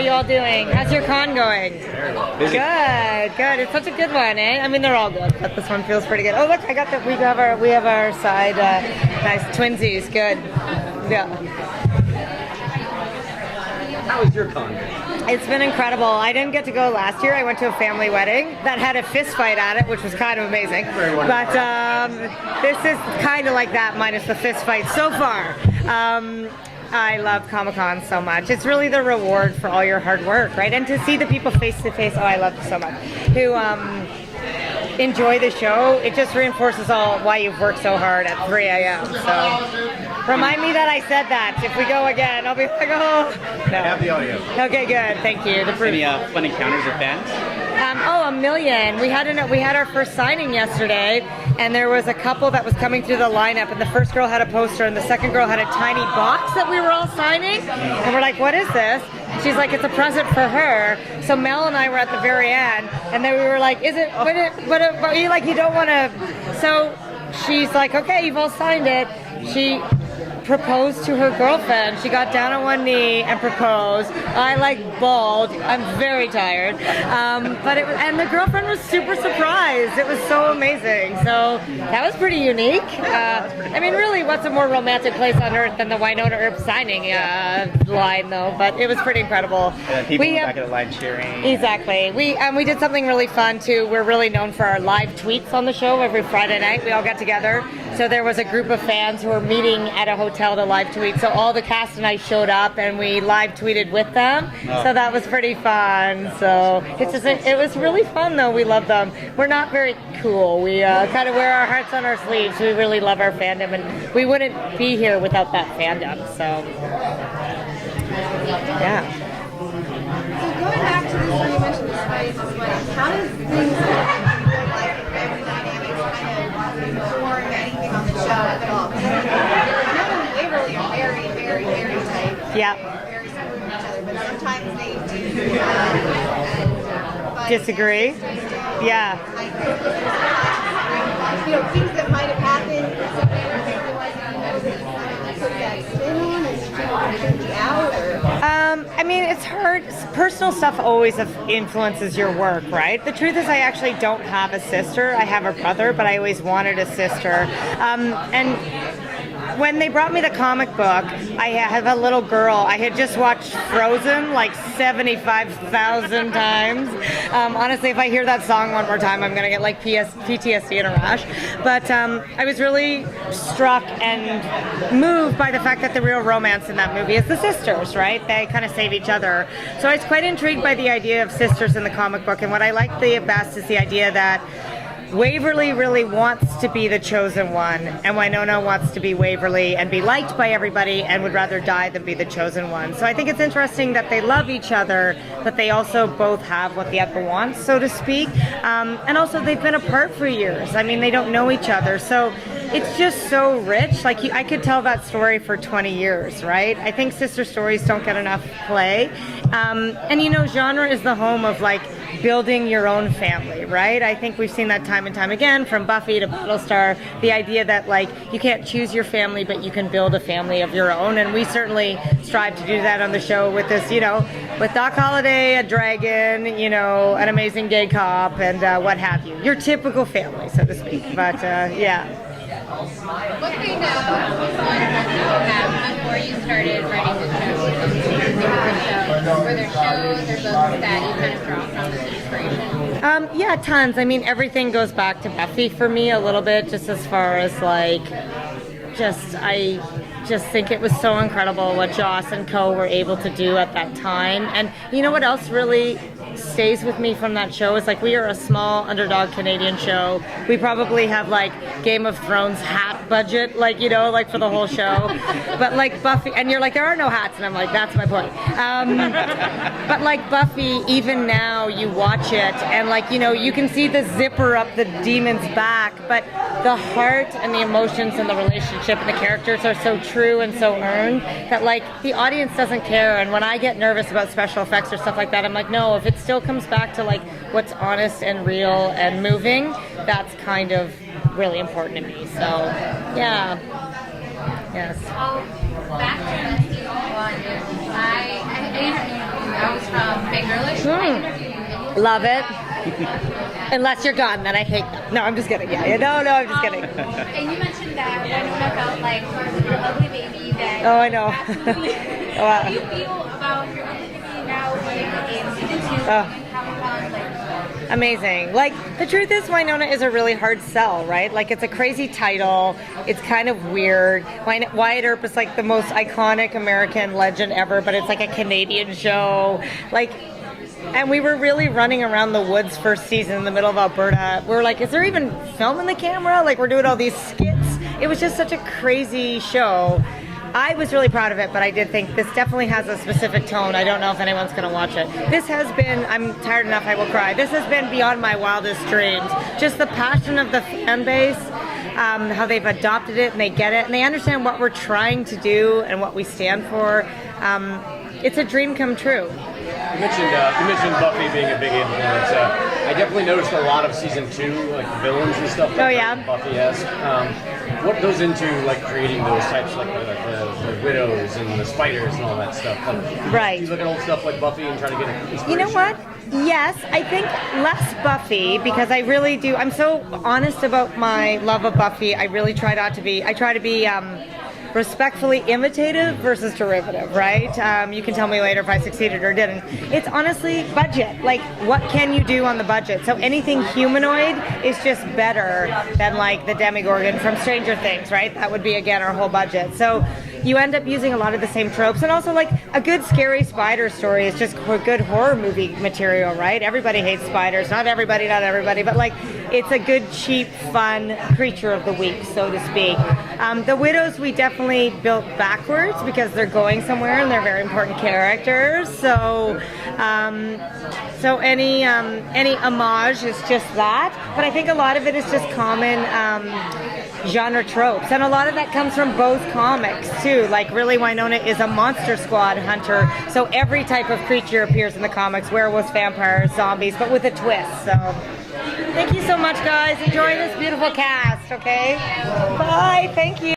you all doing? How's your con going? Busy. Good. It's such a good one, eh? I mean, they're all good, but this one feels pretty good. Oh, look, I got that. We have our side nice twinsies. Good. Yeah. How was your con? It's been incredible. I didn't get to go last year. I went to a family wedding that had a fist fight at it, which was kind of amazing. But this is kind of like that, minus the fist fight so far. I love ComicCon so much. It's really the reward for all your hard work, right? And to see the people face to face, oh, I love it so much, who enjoy the show, it just reinforces all why you've worked so hard at 3 a.m. So remind me that I said that. If we go again, I'll be like, oh. No. I have the audio. Okay, good. Thank you. Any fun encounters with fans? A million. We had our first signing yesterday, and there was a couple that was coming through the lineup, and the first girl had a poster, and the second girl had a tiny box that we were all signing, and we're like, what is this? She's like, it's a present for her. So Mel and I were at the very end, and then we were like, but you like, you don't want to. So she's like, okay, you've all signed it. She proposed to her girlfriend. She got down on one knee and proposed. I like bawled. I'm very tired. But and the girlfriend was super surprised. It was so amazing. So that was pretty unique. I mean, really, what's a more romantic place on earth than the Wynonna Earp signing line, though? But it was pretty incredible. People back at the line cheering. Exactly. We did something really fun too. We're really known for our live tweets on the show every Friday night. We all got together. So there was a group of fans who were meeting at a hotel to live tweet. So all the cast and I showed up and we live tweeted with them. Oh. So that was pretty fun. So it was really fun though. We love them. We're not very cool. We kind of wear our hearts on our sleeves. We really love our fandom, and we wouldn't be here without that fandom. So yeah. So going back to this, when you mentioned the spice as well, how does things like family dynamics kind of form anything on the show at all? Really are very, very, very tight. Yeah. Very similar to each other, but sometimes they do disagree. Yeah. You know, things that might have happened. I mean, it's hard. Personal stuff always influences your work, right? The truth is, I actually don't have a sister. I have a brother, but I always wanted a sister. And when they brought me the comic book, I have a little girl. I had just watched Frozen like 75,000 times. Honestly, if I hear that song one more time, I'm going to get like PTSD and a rash. But I was really struck and moved by the fact that the real romance in that movie is the sisters, right? They kind of save each other. So I was quite intrigued by the idea of sisters in the comic book. And what I like the best is the idea that Waverly really wants to be the chosen one, and Wynonna wants to be Waverly and be liked by everybody and would rather die than be the chosen one. So I think it's interesting that they love each other, but they also both have what the other wants, so to speak. And also they've been apart for years. I mean, they don't know each other. So it's just so rich. Like, I could tell that story for 20 years, right? I think sister stories don't get enough play. And you know, genre is the home of like building your own family, right? I think we've seen that time and time again, from Buffy to Battlestar, the idea that like you can't choose your family, but you can build a family of your own. And we certainly strive to do that on the show with this, you know, with Doc Holliday, a dragon, you know, an amazing gay cop, and what have you. Your typical family, so to speak. But yeah. What kind of have before you started writing the show? Were there shows or books that you kind of draw from as inspiration? Yeah, tons. I mean, everything goes back to Buffy for me a little bit, just as far as like, I just think it was so incredible what Joss and co were able to do at that time. And you know what else really stays with me from that show is like, we are a small underdog Canadian show. We probably have like Game of Thrones hat budget, like, you know, like for the whole show. But like Buffy, and you're like, there are no hats, and I'm like, that's my point. But like Buffy, even now you watch it and like, you know, you can see the zipper up the demon's back, but the heart and the emotions and the relationship and the characters are so true and so earned that like the audience doesn't care. And when I get nervous about special effects or stuff like that, I'm like, no, if it still comes back to like what's honest and real and moving, that's kind of really important to me. So yeah. Yes. Back to season one, I was from Love it. Unless you're gone, then I hate them. No, I'm just kidding. Yeah, no, I'm just kidding. And you mentioned that Wynonna felt like your ugly baby that Oh, I know. absolutely. How do you feel about your ugly baby now in season 2 and ComicCon? Like, Amazing. Like, the truth is, Wynonna is a really hard sell, right? Like, it's a crazy title. It's kind of weird. Wyatt Earp is like the most iconic American legend ever, but it's like a Canadian show. Like, and we were really running around the woods first season in the middle of Alberta. We were like, is there even film in the camera? Like, we're doing all these skits. It was just such a crazy show. I was really proud of it, but I did think this definitely has a specific tone. I don't know if anyone's going to watch it. This has been, I'm tired enough, I will cry. This has been beyond my wildest dreams. Just the passion of the fan base, how they've adopted it and they get it, and they understand what we're trying to do and what we stand for. It's a dream come true. You mentioned Buffy being a big influence. I definitely noticed a lot of season 2, like the villains and stuff. Oh, yeah. Buffy-esque. What goes into like creating those types, like the widows and the spiders and all that stuff? Like, Right. Do you look at old stuff like Buffy and try to get inspiration? You know what? Yes, I think less Buffy, because I really do. I'm so honest about my love of Buffy. I really try not to be. I try to be respectfully imitative versus derivative, right? You can tell me later if I succeeded or didn't. It's honestly budget. Like, what can you do on the budget? So anything humanoid is just better than like the Demogorgon from Stranger Things, right? That would be, again, our whole budget. So you end up using a lot of the same tropes, and also like a good scary spider story is just good horror movie material, right? Everybody hates spiders. Not everybody, but like it's a good, cheap, fun creature of the week, so to speak. The widows we definitely built backwards because they're going somewhere and they're very important characters. So any homage is just that. But I think a lot of it is just common genre tropes, and a lot of that comes from both comics too. Like, really, Wynonna is a Monster Squad hunter, so every type of creature appears in the comics: werewolves, vampires, zombies, but with a twist. So thank you so much, guys. Enjoy this beautiful cast. Okay, bye. Thank you.